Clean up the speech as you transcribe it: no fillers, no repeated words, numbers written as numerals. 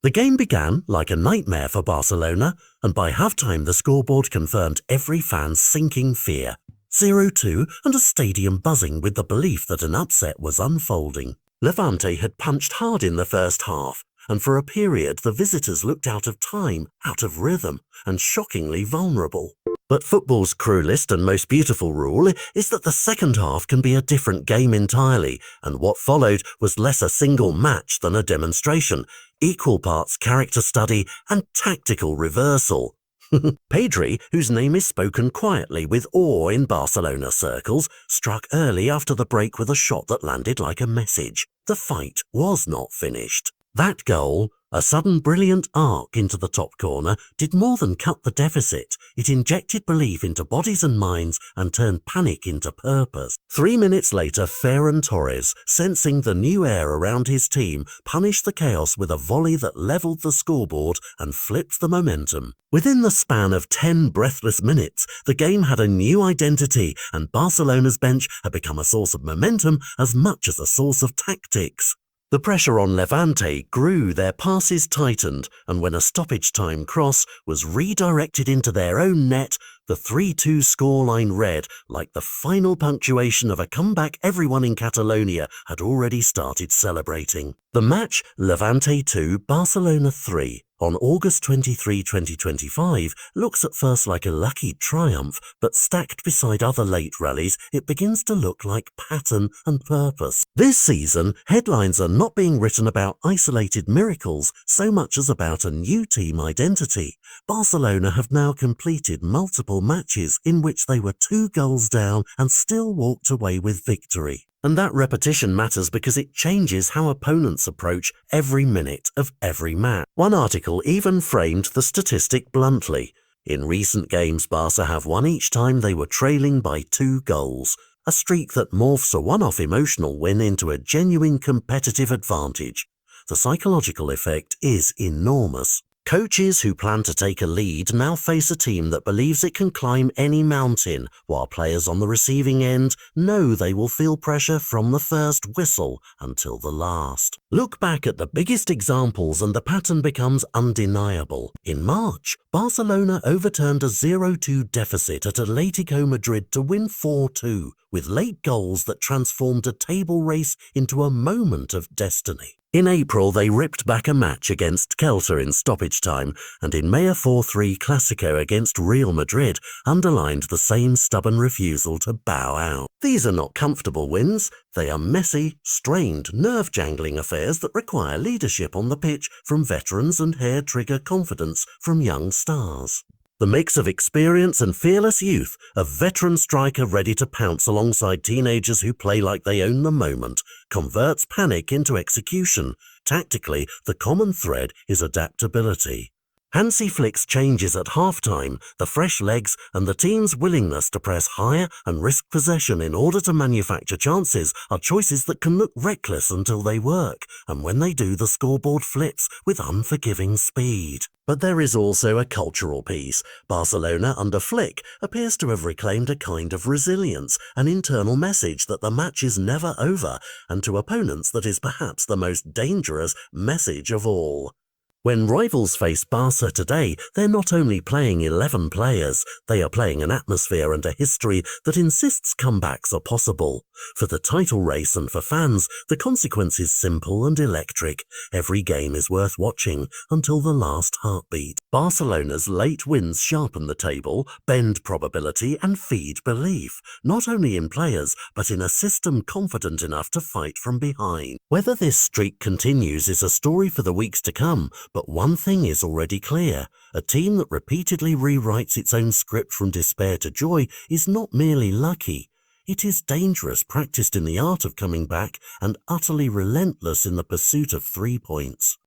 The game began like a nightmare for Barcelona, and by halftime the scoreboard confirmed every fan's sinking fear. 0-2 and a stadium buzzing with the belief that an upset was unfolding. Levante had punched hard in the first half, and for a period the visitors looked out of time, out of rhythm, and shockingly vulnerable. But football's cruelest and most beautiful rule is that the second half can be a different game entirely, and what followed was less a single match than a demonstration, equal parts character study and tactical reversal. Pedri, whose name is spoken quietly with awe in Barcelona circles, struck early after the break with a shot that landed like a message. The fight was not finished. That goal, a sudden brilliant arc into the top corner, did more than cut the deficit. It injected belief into bodies and minds and turned panic into purpose. 3 minutes later, Ferran Torres, sensing the new air around his team, punished the chaos with a volley that levelled the scoreboard and flipped the momentum. Within the span of 10 breathless minutes, the game had a new identity, and Barcelona's bench had become a source of momentum as much as a source of tactics. The pressure on Levante grew, their passes tightened, and when a stoppage-time cross was redirected into their own net, the 3-2 scoreline read like the final punctuation of a comeback everyone in Catalonia had already started celebrating. The match, Levante 2, Barcelona 3, on August 23, 2025, looks at first like a lucky triumph, but stacked beside other late rallies, it begins to look like pattern and purpose. This season, headlines are not being written about isolated miracles so much as about a new team identity. Barcelona have now completed multiple matches in which they were 2 goals down and still walked away with victory. And that repetition matters because it changes how opponents approach every minute of every match. One article even framed the statistic bluntly. In recent games, Barca have won each time they were trailing by 2 goals, a streak that morphs a one-off emotional win into a genuine competitive advantage. The psychological effect is enormous. Coaches who plan to take a lead now face a team that believes it can climb any mountain, while players on the receiving end know they will feel pressure from the first whistle until the last. Look back at the biggest examples and the pattern becomes undeniable. In March, Barcelona overturned a 0-2 deficit at Atletico Madrid to win 4-2, with late goals that transformed a table race into a moment of destiny. In April, they ripped back a match against Celta in stoppage time, and in May a 4-3 Clásico against Real Madrid underlined the same stubborn refusal to bow out. These are not comfortable wins. They are messy, strained, nerve-jangling affairs that require leadership on the pitch from veterans and hair-trigger confidence from young stars. The mix of experience and fearless youth, a veteran striker ready to pounce alongside teenagers who play like they own the moment, converts panic into execution. Tactically, the common thread is adaptability. Hansi flicks changes at halftime, the fresh legs and the team's willingness to press higher and risk possession in order to manufacture chances are choices that can look reckless until they work, and when they do, the scoreboard flips with unforgiving speed. But there is also a cultural piece. Barcelona under Flick appears to have reclaimed a kind of resilience, an internal message that the match is never over, and to opponents that is perhaps the most dangerous message of all. When rivals face Barca today, they're not only playing 11 players, they are playing an atmosphere and a history that insists comebacks are possible. For the title race and for fans, the consequence is simple and electric. Every game is worth watching until the last heartbeat. Barcelona's late wins sharpen the table, bend probability and feed belief, not only in players, but in a system confident enough to fight from behind. Whether this streak continues is a story for the weeks to come, but one thing is already clear. A team that repeatedly rewrites its own script from despair to joy is not merely lucky. It is dangerous, practiced in the art of coming back, and utterly relentless in the pursuit of 3 points.